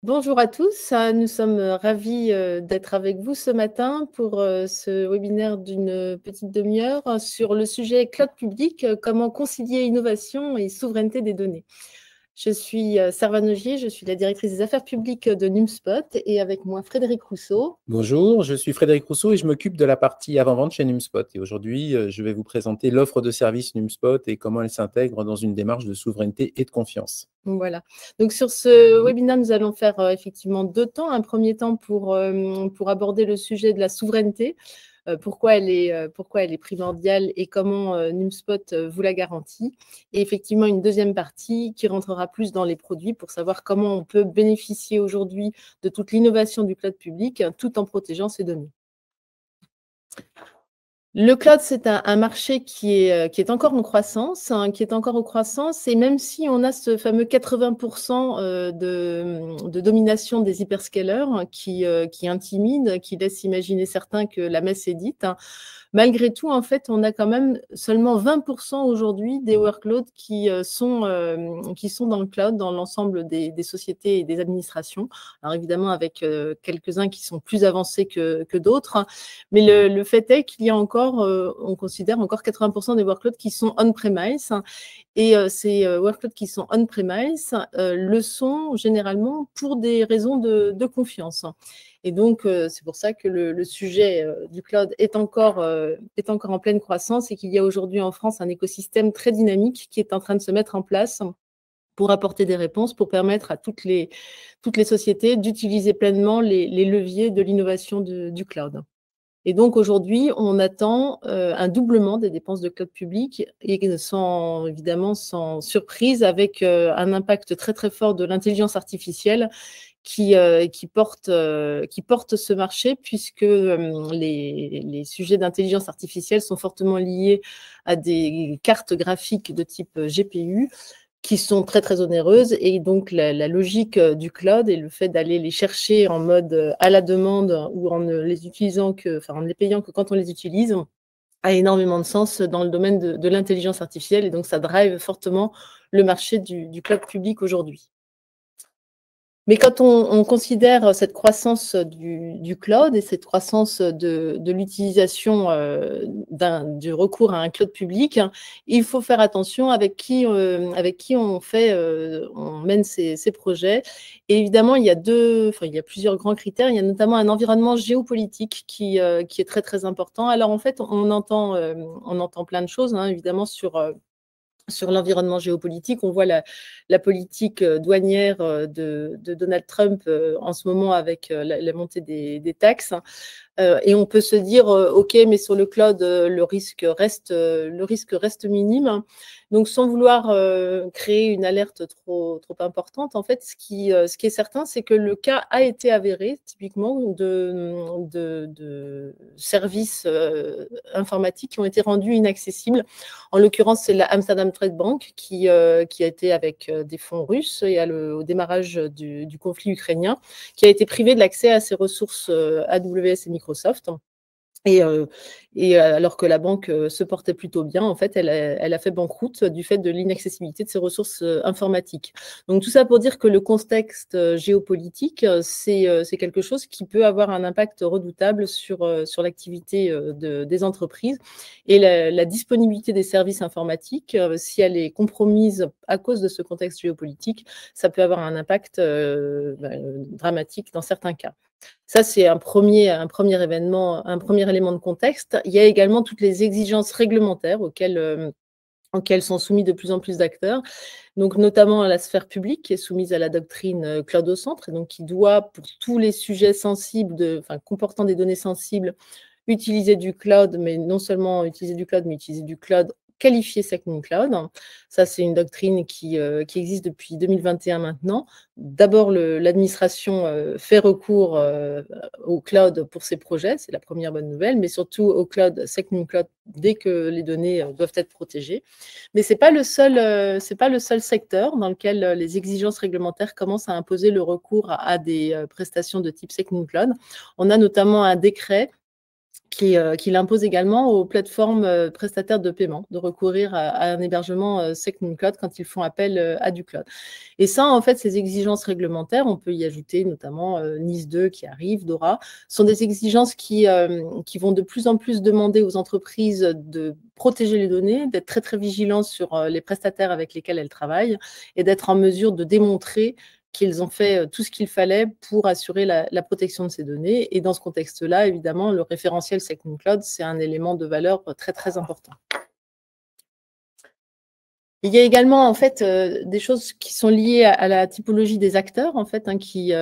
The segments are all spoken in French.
Bonjour à tous, nous sommes ravis d'être avec vous ce matin pour ce webinaire d'une petite demi-heure sur le sujet cloud public, comment concilier innovation et souveraineté des données. Je suis Servane Ogier, je suis la directrice des affaires publiques de NumSpot et avec moi Frédéric Rousseau. Bonjour, je suis Frédéric Rousseau et je m'occupe de la partie avant-vente chez NumSpot. Et aujourd'hui, je vais vous présenter l'offre de service NumSpot et comment elle s'intègre dans une démarche de souveraineté et de confiance. Voilà. Donc sur ce webinaire, nous allons faire effectivement 2 temps. Un premier temps pour aborder le sujet de la souveraineté, pourquoi elle est primordiale et comment NumSpot vous la garantit. Et effectivement, une deuxième partie qui rentrera plus dans les produits pour savoir comment on peut bénéficier aujourd'hui de toute l'innovation du cloud public tout en protégeant ses données. Le cloud, c'est un marché qui est encore en croissance, et même si on a ce fameux 80% de domination des hyperscalers qui intimide, qui laisse imaginer certains que la messe est dite, malgré tout, en fait, on a quand même seulement 20% aujourd'hui des workloads qui sont dans le cloud, dans l'ensemble des sociétés et des administrations. Alors évidemment, avec quelques-uns qui sont plus avancés que d'autres, mais le fait est qu'il y a encore, on considère encore 80% des workloads qui sont on-premise. Et ces workloads qui sont on-premise le sont généralement pour des raisons de confiance. Et donc, c'est pour ça que le sujet du cloud est encore en pleine croissance et qu'il y a aujourd'hui en France un écosystème très dynamique qui est en train de se mettre en place pour apporter des réponses, pour permettre à toutes les sociétés d'utiliser pleinement les leviers de l'innovation du cloud. Et donc aujourd'hui, on attend un doublement des dépenses de cloud public et évidemment sans surprise, avec un impact très très fort de l'intelligence artificielle qui porte ce marché, puisque les sujets d'intelligence artificielle sont fortement liés à des cartes graphiques de type GPU qui sont très, très onéreuses. Et donc, la logique du cloud et le fait d'aller les chercher en mode à la demande ou en ne les utilisant en ne les payant que quand on les utilise, a énormément de sens dans le domaine de l'intelligence artificielle. Et donc, ça drive fortement le marché du cloud public aujourd'hui. Mais quand on considère cette croissance du cloud et cette croissance de l'utilisation du recours à un cloud public, il faut faire attention avec qui on mène ces projets. Et évidemment, il y a plusieurs grands critères. Il y a notamment un environnement géopolitique qui est très, très important. Alors, en fait, on entend plein de choses, évidemment, sur l'environnement géopolitique. On voit la politique douanière de Donald Trump en ce moment avec la montée des taxes. Et on peut se dire, OK, mais sur le cloud, le risque reste minime. Donc, sans vouloir créer une alerte trop importante, en fait, ce qui est certain, c'est que le cas a été avéré, typiquement, de services informatiques qui ont été rendus inaccessibles. En l'occurrence, c'est la Amsterdam Trade Bank qui a été avec des fonds russes et au démarrage du conflit ukrainien, qui a été privée de l'accès à ses ressources AWS et Microsoft. Et alors que la banque se portait plutôt bien, en fait, elle a fait banqueroute du fait de l'inaccessibilité de ses ressources informatiques. Donc tout ça pour dire que le contexte géopolitique, c'est quelque chose qui peut avoir un impact redoutable sur l'activité des entreprises. Et la disponibilité des services informatiques, si elle est compromise à cause de ce contexte géopolitique, ça peut avoir un impact dramatique dans certains cas. Ça, c'est un premier élément de contexte. Il y a également toutes les exigences réglementaires auxquelles sont soumis de plus en plus d'acteurs. Donc, notamment la sphère publique qui est soumise à la doctrine cloud au centre, et donc qui doit, pour tous les sujets sensibles, comportant des données sensibles, utiliser du cloud, mais non seulement utiliser du cloud, mais utiliser du cloud qualifié SecNumCloud. Ça, c'est une doctrine qui existe depuis 2021 maintenant. D'abord, l'administration fait recours au cloud pour ses projets, c'est la première bonne nouvelle, mais surtout au cloud SecNumCloud dès que les données doivent être protégées. Mais c'est pas le seul secteur dans lequel les exigences réglementaires commencent à imposer le recours à des prestations de type SecNumCloud. On a notamment un décret qui l'impose également aux plateformes prestataires de paiement de recourir à un hébergement SecNumCloud quand ils font appel à du cloud. Et ça, en fait, ces exigences réglementaires, on peut y ajouter notamment NIS2 qui arrive, DORA, sont des exigences qui vont de plus en plus demander aux entreprises de protéger les données, d'être très, très vigilants sur les prestataires avec lesquels elles travaillent et d'être en mesure de démontrer qu'ils ont fait tout ce qu'il fallait pour assurer la protection de ces données. Et dans ce contexte-là, évidemment, le référentiel SecNumCloud, c'est un élément de valeur très, très important. Il y a également en fait des choses qui sont liées à la typologie des acteurs en fait qui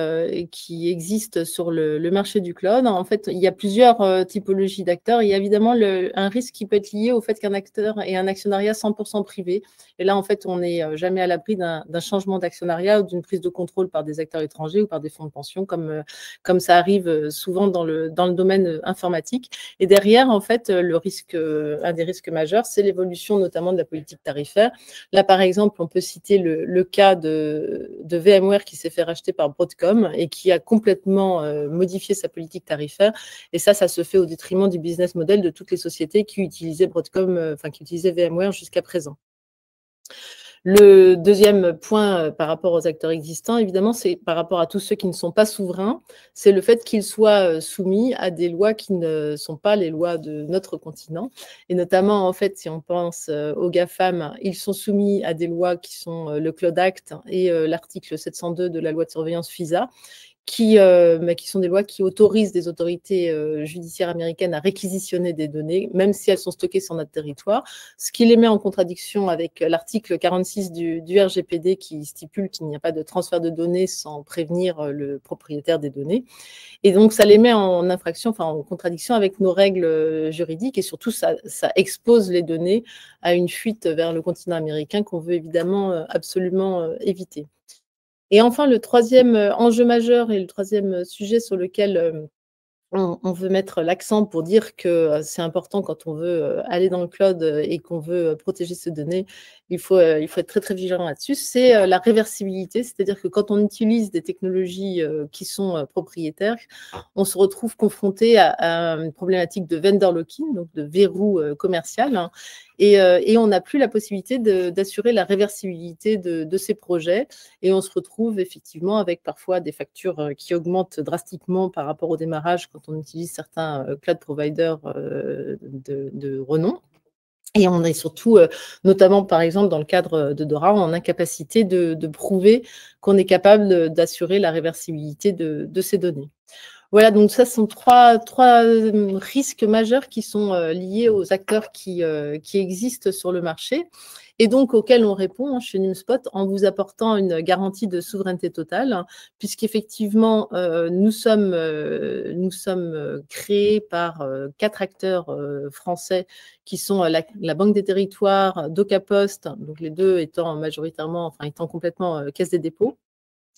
existent sur le marché du cloud. En fait, il y a plusieurs typologies d'acteurs. Il y a évidemment un risque qui peut être lié au fait qu'un acteur ait un actionnariat 100% privé. Et là, en fait, on n'est jamais à l'abri d'un changement d'actionnariat ou d'une prise de contrôle par des acteurs étrangers ou par des fonds de pension, comme ça arrive souvent dans le domaine informatique. Et derrière, en fait, le risque, un des risques majeurs, c'est l'évolution notamment de la politique tarifaire. Là, par exemple, on peut citer le cas de VMware qui s'est fait racheter par Broadcom et qui a complètement modifié sa politique tarifaire. Et ça se fait au détriment du business model de toutes les sociétés qui utilisaient qui utilisaient VMware jusqu'à présent. Le deuxième point par rapport aux acteurs existants, évidemment, c'est par rapport à tous ceux qui ne sont pas souverains, c'est le fait qu'ils soient soumis à des lois qui ne sont pas les lois de notre continent. Et notamment, en fait, si on pense aux GAFAM, ils sont soumis à des lois qui sont le Cloud Act et l'article 702 de la loi de surveillance FISA, qui sont des lois qui autorisent des autorités judiciaires américaines à réquisitionner des données, même si elles sont stockées sur notre territoire, ce qui les met en contradiction avec l'article 46 du RGPD qui stipule qu'il n'y a pas de transfert de données sans prévenir le propriétaire des données. Et donc, ça les met en infraction, en contradiction avec nos règles juridiques et surtout, ça expose les données à une fuite vers le continent américain qu'on veut évidemment absolument éviter. Et enfin, le troisième enjeu majeur et le troisième sujet sur lequel on veut mettre l'accent pour dire que c'est important quand on veut aller dans le cloud et qu'on veut protéger ses données, il faut être très, très vigilant là-dessus, c'est la réversibilité, c'est-à-dire que quand on utilise des technologies qui sont propriétaires, on se retrouve confronté à une problématique de vendor lock-in, donc de verrou commercial, hein, et on n'a plus la possibilité d'assurer la réversibilité de ces projets. Et on se retrouve effectivement avec parfois des factures qui augmentent drastiquement par rapport au démarrage quand on utilise certains cloud providers de renom. Et on est surtout, notamment par exemple dans le cadre de DORA, en incapacité de prouver qu'on est capable d'assurer la réversibilité de ces données. Voilà, donc ça sont trois risques majeurs qui sont liés aux acteurs qui existent sur le marché et donc auxquels on répond chez NumSpot en vous apportant une garantie de souveraineté totale, puisqu'effectivement, nous sommes créés par 4 acteurs français qui sont la Banque des Territoires, DocaPost, donc les deux étant étant complètement Caisse des dépôts,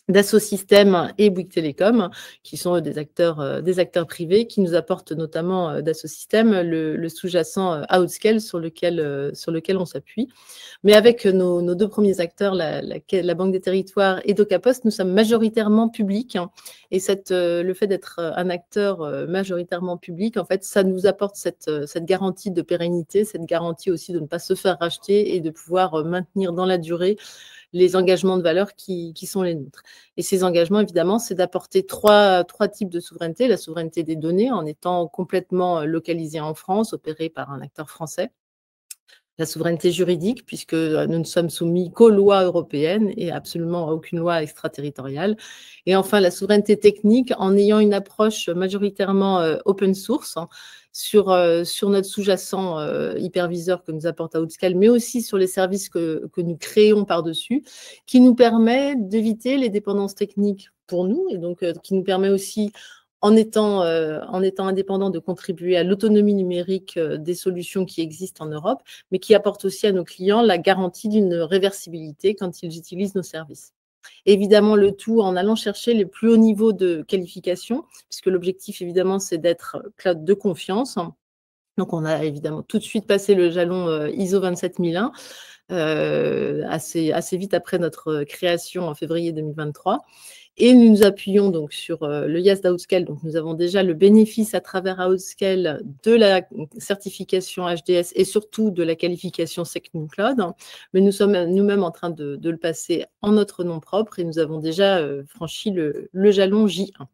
Dassault Systèmes et Bouygues Télécom, qui sont des acteurs privés, qui nous apportent notamment Dassault Systèmes le sous-jacent Outscale sur lequel on s'appuie. Mais avec nos deux premiers acteurs, la Banque des Territoires et DocaPost, nous sommes majoritairement publics. Hein, et le fait d'être un acteur majoritairement public, en fait, ça nous apporte cette garantie de pérennité, cette garantie aussi de ne pas se faire racheter et de pouvoir maintenir dans la durée les engagements de valeur qui sont les nôtres. Et ces engagements, évidemment, c'est d'apporter trois types de souveraineté. La souveraineté des données en étant complètement localisée en France, opérée par un acteur français. La souveraineté juridique, puisque nous ne sommes soumis qu'aux lois européennes et absolument à aucune loi extraterritoriale. Et enfin, la souveraineté technique en ayant une approche majoritairement open source, hein, sur notre sous-jacent hyperviseur que nous apporte Outscale, mais aussi sur les services que nous créons par-dessus, qui nous permet d'éviter les dépendances techniques pour nous et donc qui nous permet aussi, en étant indépendant, de contribuer à l'autonomie numérique des solutions qui existent en Europe, mais qui apporte aussi à nos clients la garantie d'une réversibilité quand ils utilisent nos services. Évidemment, le tout en allant chercher les plus hauts niveaux de qualification, puisque l'objectif, évidemment, c'est d'être cloud de confiance, Donc, on a évidemment tout de suite passé le jalon ISO 27001 assez vite après notre création en février 2023. Et nous nous appuyons donc sur le IAS d'Outscale. Donc, nous avons déjà le bénéfice à travers Outscale de la certification HDS et surtout de la qualification SecNumCloud. Mais nous sommes nous-mêmes en train de le passer en notre nom propre et nous avons déjà franchi le jalon J1.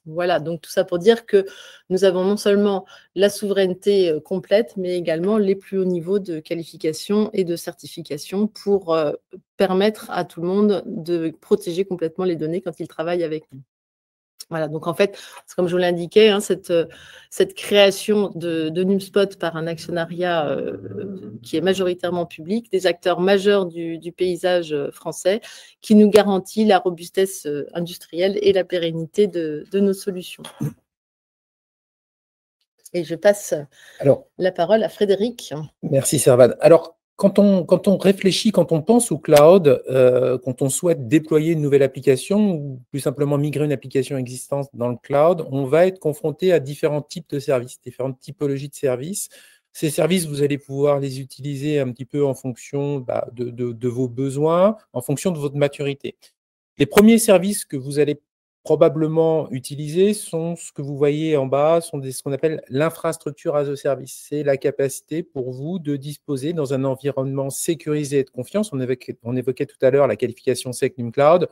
Voilà, donc tout ça pour dire que nous avons non seulement la souveraineté complète, mais également les plus hauts niveaux de qualification et de certification pour permettre à tout le monde de protéger complètement les données quand ils travaillent avec nous. Voilà, donc en fait, comme je vous l'indiquais, hein, cette création de NumSpot par un actionnariat qui est majoritairement public, des acteurs majeurs du paysage français, qui nous garantit la robustesse industrielle et la pérennité de nos solutions. Et je passe la parole à Frédéric. Merci Servane. Alors, quand on réfléchit, quand on pense au cloud, quand on souhaite déployer une nouvelle application ou plus simplement migrer une application existante dans le cloud, on va être confronté à différents types de services, différentes typologies de services. Ces services, vous allez pouvoir les utiliser un petit peu en fonction de vos besoins, en fonction de votre maturité. Les premiers services que vous allez probablement utiliser sont ce que vous voyez en bas, sont ce qu'on appelle l'infrastructure as a service. C'est la capacité pour vous de disposer dans un environnement sécurisé et de confiance. On évoquait tout à l'heure la qualification SecNumCloud,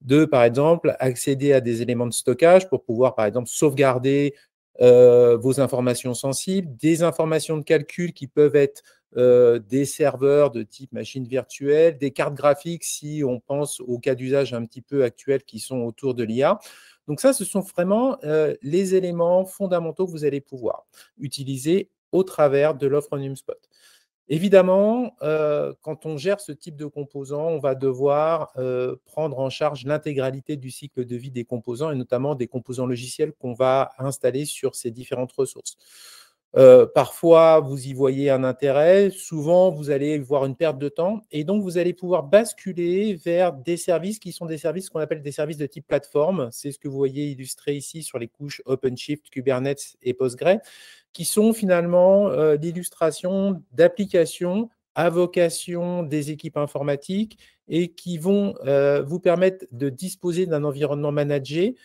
de, par exemple, accéder à des éléments de stockage pour pouvoir, par exemple, sauvegarder vos informations sensibles, des informations de calcul qui peuvent être des serveurs de type machine virtuelle, des cartes graphiques si on pense aux cas d'usage un petit peu actuels qui sont autour de l'IA. Donc ça, ce sont vraiment les éléments fondamentaux que vous allez pouvoir utiliser au travers de l'offre NumSpot. Évidemment, quand on gère ce type de composants, on va devoir prendre en charge l'intégralité du cycle de vie des composants et notamment des composants logiciels qu'on va installer sur ces différentes ressources. Parfois, vous y voyez un intérêt. Souvent, vous allez voir une perte de temps et donc vous allez pouvoir basculer vers des services qui sont des services qu'on appelle des services de type plateforme. C'est ce que vous voyez illustré ici sur les couches OpenShift, Kubernetes et Postgre, qui sont finalement l'illustration d'applications à vocation des équipes informatiques et qui vont vous permettre de disposer d'un environnement managé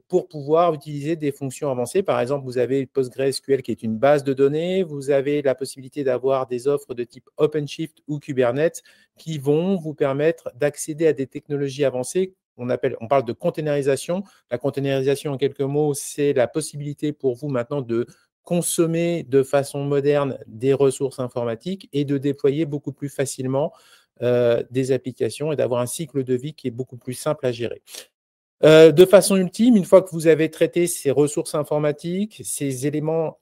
pour pouvoir utiliser des fonctions avancées. Par exemple, vous avez PostgreSQL qui est une base de données, vous avez la possibilité d'avoir des offres de type OpenShift ou Kubernetes qui vont vous permettre d'accéder à des technologies avancées. On parle de containerisation. La containerisation, en quelques mots, c'est la possibilité pour vous maintenant de consommer de façon moderne des ressources informatiques et de déployer beaucoup plus facilement des applications et d'avoir un cycle de vie qui est beaucoup plus simple à gérer. De façon ultime, une fois que vous avez traité ces ressources informatiques, ces éléments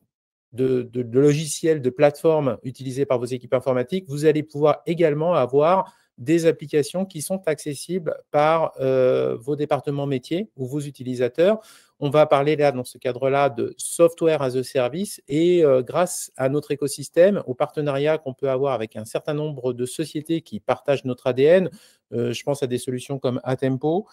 de logiciels, de plateformes utilisés par vos équipes informatiques, vous allez pouvoir également avoir des applications qui sont accessibles par vos départements métiers ou vos utilisateurs. On va parler là, dans ce cadre-là, de software as a service et grâce à notre écosystème, au partenariat qu'on peut avoir avec un certain nombre de sociétés qui partagent notre ADN, je pense à des solutions comme Atempo,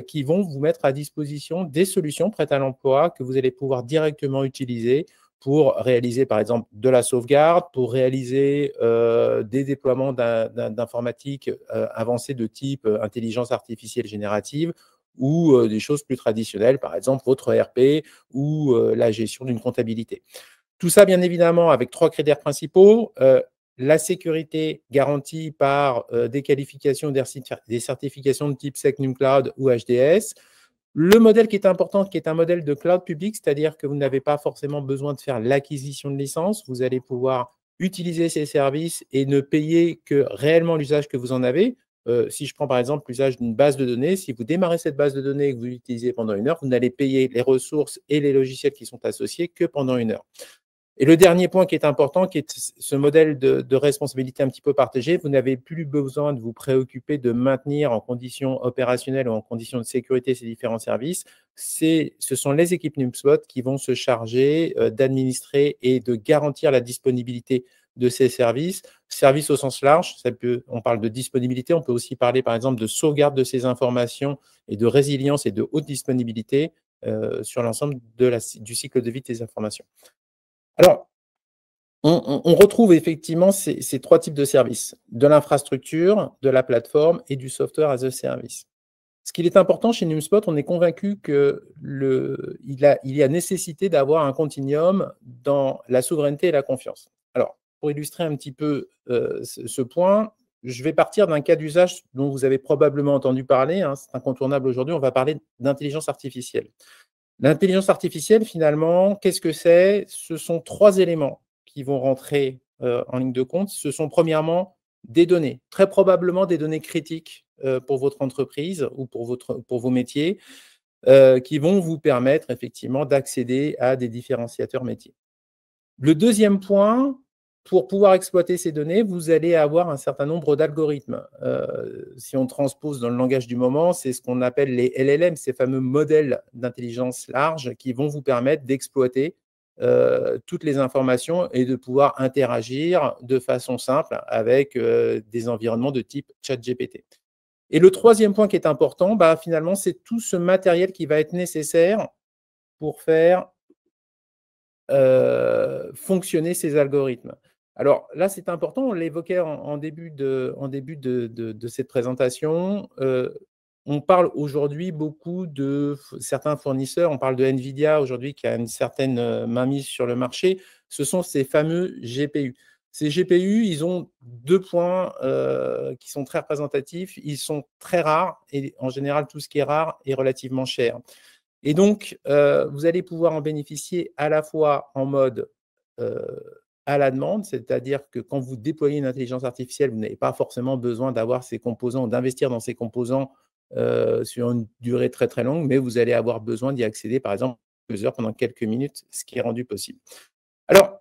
qui vont vous mettre à disposition des solutions prêtes à l'emploi que vous allez pouvoir directement utiliser pour réaliser, par exemple, de la sauvegarde, pour réaliser des déploiements d'informatique avancés de type intelligence artificielle générative ou des choses plus traditionnelles, par exemple votre ERP ou la gestion d'une comptabilité. Tout ça, bien évidemment, avec 3 critères principaux. La sécurité garantie par des qualifications, des certifications de type SecNumCloud ou HDS. Le modèle qui est important, qui est un modèle de cloud public, c'est-à-dire que vous n'avez pas forcément besoin de faire l'acquisition de licence. Vous allez pouvoir utiliser ces services et ne payer que réellement l'usage que vous en avez. Si je prends par exemple l'usage d'une base de données, si vous démarrez cette base de données et que vous l'utilisez pendant 1 heure, vous n'allez payer les ressources et les logiciels qui sont associés que pendant 1 heure. Et le dernier point qui est important, qui est ce modèle de responsabilité un petit peu partagée, vous n'avez plus besoin de vous préoccuper de maintenir en conditions opérationnelles ou en conditions de sécurité ces différents services. Ce sont les équipes NumSpot qui vont se charger d'administrer et de garantir la disponibilité de ces services. Services au sens large, on parle de disponibilité, on peut aussi parler par exemple de sauvegarde de ces informations et de résilience et de haute disponibilité sur l'ensemble du cycle de vie de ces informations. Alors, on retrouve effectivement ces trois types de services, de l'infrastructure, de la plateforme et du software as a service. Ce qu'il est important chez NumSpot, on est convaincu qu'il y a nécessité d'avoir un continuum dans la souveraineté et la confiance. Alors, pour illustrer un petit peu ce point, je vais partir d'un cas d'usage dont vous avez probablement entendu parler, hein, c'est incontournable aujourd'hui, on va parler d'intelligence artificielle. L'intelligence artificielle, finalement, qu'est-ce que c'est? Ce sont trois éléments qui vont rentrer en ligne de compte. Ce sont premièrement des données, très probablement des données critiques pour votre entreprise ou pour vos métiers, qui vont vous permettre effectivement d'accéder à des différenciateurs métiers. Le deuxième point, pour pouvoir exploiter ces données, vous allez avoir un certain nombre d'algorithmes. Si on transpose dans le langage du moment, c'est ce qu'on appelle les LLM, ces fameux modèles d'intelligence large qui vont vous permettre d'exploiter toutes les informations et de pouvoir interagir de façon simple avec des environnements de type ChatGPT. Et le troisième point qui est important, finalement, c'est tout ce matériel qui va être nécessaire pour faire fonctionner ces algorithmes. Alors là, c'est important, on l'évoquait en début de cette présentation. On parle aujourd'hui beaucoup de certains fournisseurs, on parle de NVIDIA aujourd'hui qui a une certaine mainmise sur le marché. Ce sont ces fameux GPU. Ces GPU, ils ont deux points qui sont très représentatifs. Ils sont très rares et en général, tout ce qui est rare est relativement cher. Et donc, vous allez pouvoir en bénéficier à la fois en mode à la demande, c'est-à-dire que quand vous déployez une intelligence artificielle, vous n'avez pas forcément besoin d'avoir ces composants, d'investir dans ces composants sur une durée très très longue, mais vous allez avoir besoin d'y accéder, par exemple, quelques heures pendant quelques minutes, ce qui est rendu possible. Alors,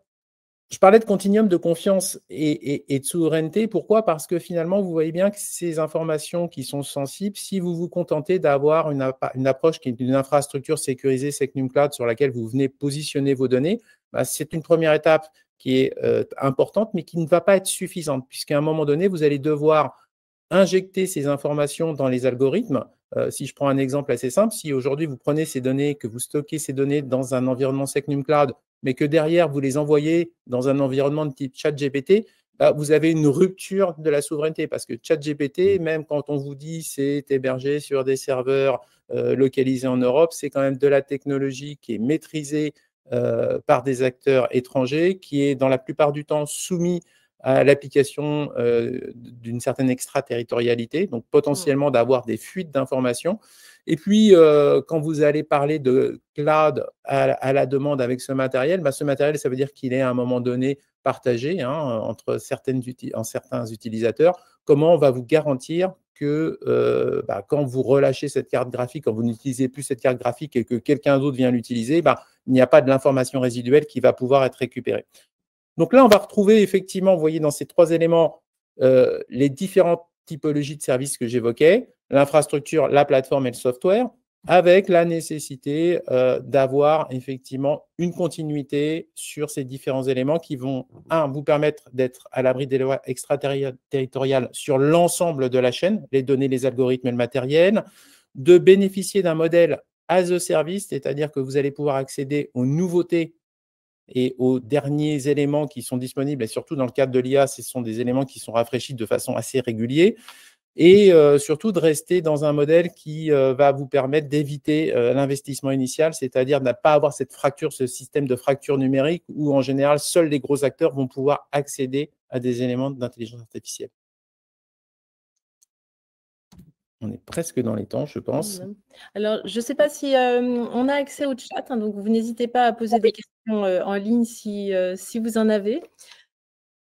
je parlais de continuum de confiance et de souveraineté. Pourquoi? Parce que finalement, vous voyez bien que ces informations qui sont sensibles, si vous vous contentez d'avoir une approche qui est d'une infrastructure sécurisée SecNumCloud sur laquelle vous venez positionner vos données, c'est une première étape qui est importante, mais qui ne va pas être suffisante, puisqu'à un moment donné, vous allez devoir injecter ces informations dans les algorithmes. Si je prends un exemple assez simple, si aujourd'hui vous prenez ces données, que vous stockez ces données dans un environnement SecNumCloud, mais que derrière vous les envoyez dans un environnement de type ChatGPT, vous avez une rupture de la souveraineté parce que ChatGPT, même quand on vous dit c'est hébergé sur des serveurs localisés en Europe, c'est quand même de la technologie qui est maîtrisée par des acteurs étrangers, qui est dans la plupart du temps soumis à l'application d'une certaine extraterritorialité, donc potentiellement d'avoir des fuites d'informations. Et puis, quand vous allez parler de cloud à la demande avec ce matériel, ce matériel, ça veut dire qu'il est à un moment donné partagé entre certains utilisateurs. Comment on va vous garantir que quand vous relâchez cette carte graphique, quand vous n'utilisez plus cette carte graphique et que quelqu'un d'autre vient l'utiliser, il n'y a pas de l'information résiduelle qui va pouvoir être récupérée. Donc là, on va retrouver effectivement, vous voyez, dans ces trois éléments, les différentes typologies de services que j'évoquais, l'infrastructure, la plateforme et le software, avec la nécessité d'avoir effectivement une continuité sur ces différents éléments qui vont, vous permettre d'être à l'abri des lois extraterritoriales sur l'ensemble de la chaîne, les données, les algorithmes et le matériel, de bénéficier d'un modèle as a service, c'est-à-dire que vous allez pouvoir accéder aux nouveautés et aux derniers éléments qui sont disponibles, et surtout dans le cadre de l'IA, ce sont des éléments qui sont rafraîchis de façon assez régulière, et surtout de rester dans un modèle qui va vous permettre d'éviter l'investissement initial, c'est-à-dire de ne pas avoir cette fracture, ce système de fracture numérique où en général, seuls les gros acteurs vont pouvoir accéder à des éléments d'intelligence artificielle. On est presque dans les temps, je pense. Alors, je ne sais pas si on a accès au chat, donc vous n'hésitez pas à poser des questions en ligne si vous en avez.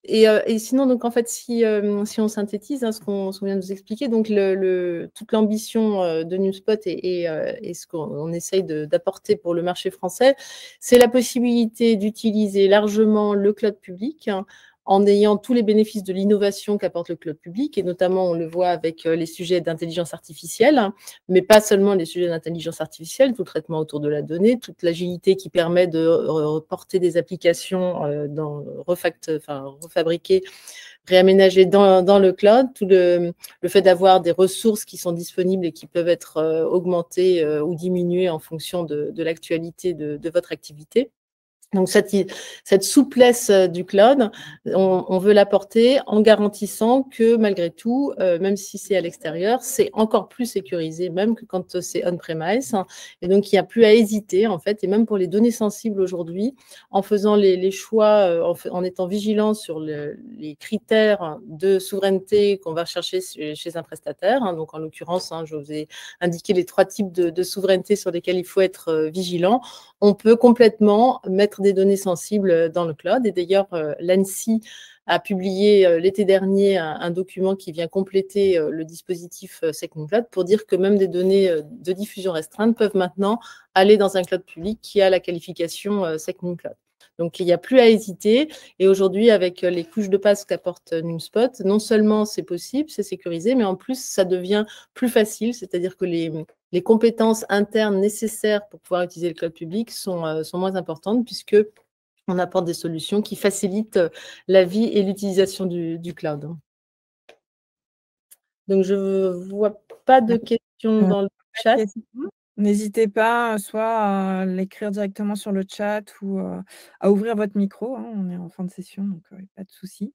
Et sinon, donc en fait, si on synthétise ce qu'on vient de vous expliquer, donc toute l'ambition de NumSpot et ce qu'on essaye d'apporter pour le marché français, c'est la possibilité d'utiliser largement le cloud public en ayant tous les bénéfices de l'innovation qu'apporte le cloud public, et notamment, on le voit avec les sujets d'intelligence artificielle, mais pas seulement les sujets d'intelligence artificielle, tout le traitement autour de la donnée, toute l'agilité qui permet de reporter des applications refabriquées, réaménagées dans le cloud, tout le fait d'avoir des ressources qui sont disponibles et qui peuvent être augmentées ou diminuées en fonction de l'actualité de votre activité. Donc, cette souplesse du cloud, on veut l'apporter en garantissant que malgré tout, même si c'est à l'extérieur, c'est encore plus sécurisé, même que quand c'est on-premise. Et donc, il n'y a plus à hésiter, en fait. Et même pour les données sensibles aujourd'hui, en faisant les choix, en étant vigilant sur les critères de souveraineté qu'on va chercher chez un prestataire. Donc, en l'occurrence, je vous ai indiqué les 3 types de souveraineté sur lesquels il faut être vigilant. On peut complètement mettre des données sensibles dans le cloud. Et d'ailleurs, l'ANSSI a publié l'été dernier un document qui vient compléter le dispositif SecNumCloud pour dire que même des données de diffusion restreinte peuvent maintenant aller dans un cloud public qui a la qualification SecNumCloud. Donc, il n'y a plus à hésiter. Et aujourd'hui, avec les couches de passe qu'apporte NumSpot, non seulement c'est possible, c'est sécurisé, mais en plus, ça devient plus facile. C'est-à-dire que les compétences internes nécessaires pour pouvoir utiliser le cloud public sont moins importantes puisque on apporte des solutions qui facilitent la vie et l'utilisation du cloud. Donc, je ne vois pas de questions dans le chat. N'hésitez pas soit à l'écrire directement sur le chat ou à ouvrir votre micro. On est en fin de session, donc pas de souci.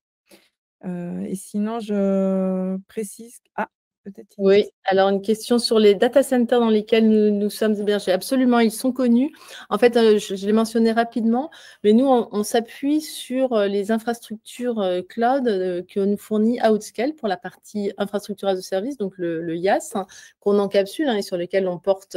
Et sinon, je précise… Ah, peut-être… Oui, alors une question sur les data centers dans lesquels nous sommes hébergés. Absolument, ils sont connus. En fait, je l'ai mentionné rapidement, mais nous, on s'appuie sur les infrastructures cloud que nous fournit Outscale pour la partie infrastructure as a service, donc le IaaS, qu'on encapsule et sur lequel on porte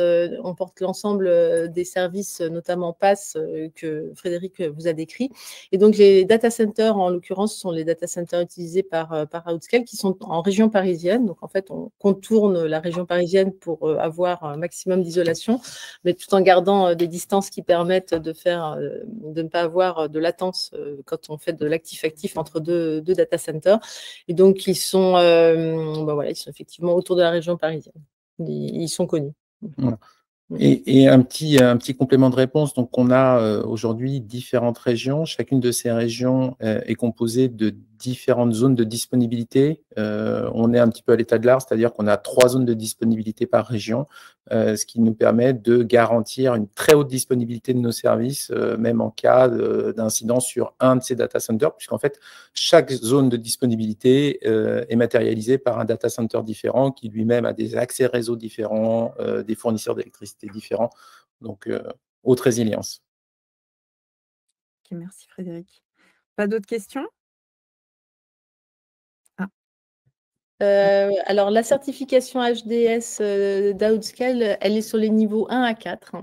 l'ensemble des services, notamment PaaS, que Frédéric vous a décrit. Et donc, les data centers, en l'occurrence, sont les data centers utilisés par Outscale qui sont en région parisienne. Donc, en fait, on contourne la région parisienne pour avoir un maximum d'isolation, mais tout en gardant des distances qui permettent de ne pas avoir de latence quand on fait de l'actif-actif entre deux data centers. Et donc, ils sont effectivement autour de la région parisienne. Ils sont connus. Voilà. Et un petit complément de réponse. Donc, on a aujourd'hui différentes régions. Chacune de ces régions est composée de différentes zones de disponibilité. On est un petit peu à l'état de l'art, c'est-à-dire qu'on a 3 zones de disponibilité par région, ce qui nous permet de garantir une très haute disponibilité de nos services, même en cas d'incident sur un de ces data centers, puisqu'en fait, chaque zone de disponibilité est matérialisée par un data center différent qui lui-même a des accès réseau différents, des fournisseurs d'électricité différents. Donc, haute résilience. Ok, merci Frédéric. Pas d'autres questions? Alors, la certification HDS d'Outscale, elle est sur les niveaux 1 à 4.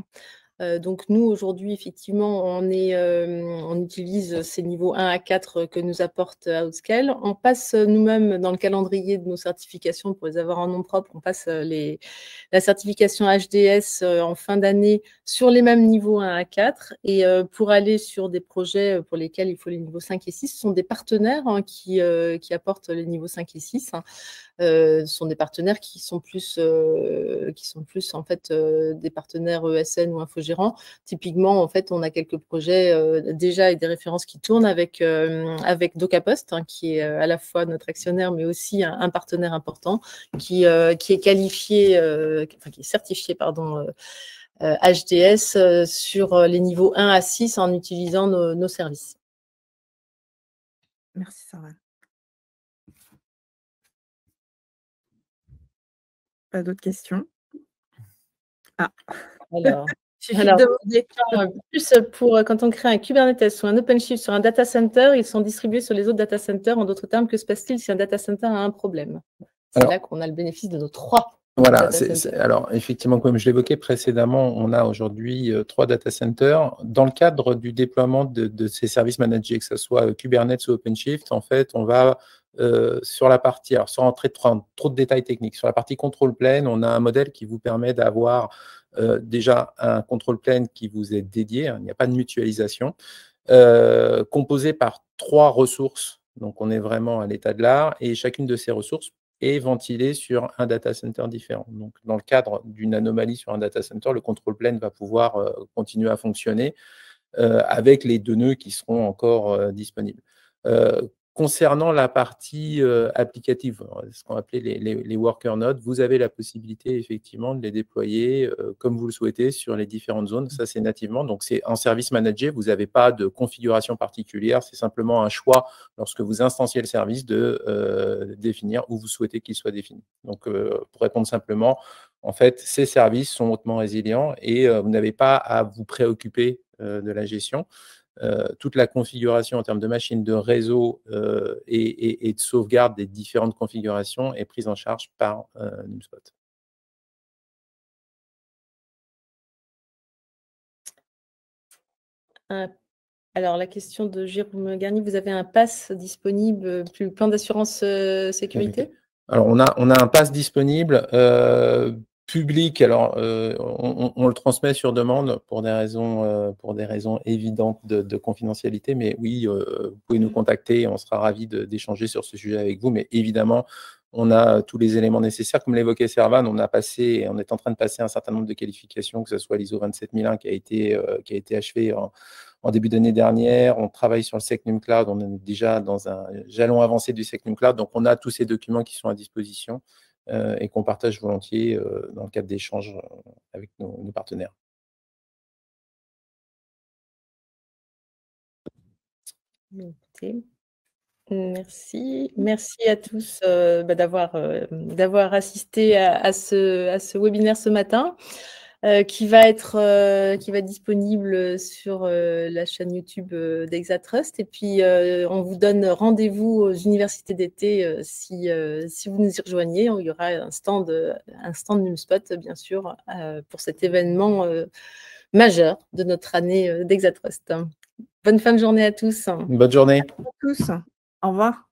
Donc, nous, aujourd'hui, effectivement, on utilise ces niveaux 1 à 4 que nous apporte Outscale. On passe nous-mêmes dans le calendrier de nos certifications pour les avoir en nom propre. On passe la certification HDS en fin d'année sur les mêmes niveaux 1 à 4. Et pour aller sur des projets pour lesquels il faut les niveaux 5 et 6, ce sont des partenaires qui apportent les niveaux 5 et 6. Ce sont des partenaires qui sont plus en fait des partenaires ESN ou infogérants. Typiquement, en fait, on a quelques projets déjà et des références qui tournent avec DocaPost, qui est à la fois notre actionnaire, mais aussi un partenaire important qui est qualifié, qui est certifié, pardon, HDS sur les niveaux 1 à 6 en utilisant nos services. Merci Sarah. Pas d'autres questions? Ah. Alors, plus pour quand on crée un Kubernetes ou un OpenShift sur un data center, ils sont distribués sur les autres data centers. En d'autres termes, que se passe-t-il si un data center a un problème? C'est là qu'on a le bénéfice de nos 3. Voilà, alors effectivement, comme je l'évoquais précédemment, on a aujourd'hui 3 data centers. Dans le cadre du déploiement de ces services managés, que ce soit Kubernetes ou OpenShift, en fait, on va sur la partie, alors sans rentrer trop de détails techniques, sur la partie control plane, on a un modèle qui vous permet d'avoir déjà un control plane qui vous est dédié, il n'y a pas de mutualisation, composé par 3 ressources. Donc, on est vraiment à l'état de l'art et chacune de ces ressources est ventilée sur un data center différent. Donc, dans le cadre d'une anomalie sur un data center, le control plane va pouvoir continuer à fonctionner avec les 2 nœuds qui seront encore disponibles. concernant la partie applicative, ce qu'on appelait les worker nodes, vous avez la possibilité effectivement de les déployer comme vous le souhaitez sur les différentes zones. Ça, c'est nativement. Donc, c'est en service managé. Vous n'avez pas de configuration particulière. C'est simplement un choix lorsque vous instanciez le service de définir où vous souhaitez qu'il soit défini. Donc, pour répondre simplement, en fait, ces services sont hautement résilients et vous n'avez pas à vous préoccuper de la gestion. Toute la configuration en termes de machines, de réseau et de sauvegarde des différentes configurations est prise en charge par NumSpot. Alors, la question de Jérôme Garnier, vous avez un pass disponible, plus le plan d'assurance sécurité? Alors, on a un pass disponible public. Alors, on le transmet sur demande pour des raisons évidentes de confidentialité. Mais oui, vous pouvez nous contacter. On sera ravis d'échanger sur ce sujet avec vous. Mais évidemment, on a tous les éléments nécessaires. Comme l'évoquait Servan, on est en train de passer un certain nombre de qualifications, que ce soit l'ISO 27001 qui a été achevé en début d'année dernière. On travaille sur le SecNum Cloud. On est déjà dans un jalon avancé du SecNum Cloud. Donc, on a tous ces documents qui sont à disposition et qu'on partage volontiers dans le cadre d'échanges avec nos partenaires. Okay. Merci. Merci à tous d'avoir assisté à ce webinaire ce matin. Qui va être disponible sur la chaîne YouTube d'Exatrust. Et puis, on vous donne rendez-vous aux universités d'été si vous nous y rejoignez. Il y aura un stand NumSpot, bien sûr, pour cet événement majeur de notre année d'Exatrust. Bonne fin de journée à tous. Bonne journée. À tous. Au revoir.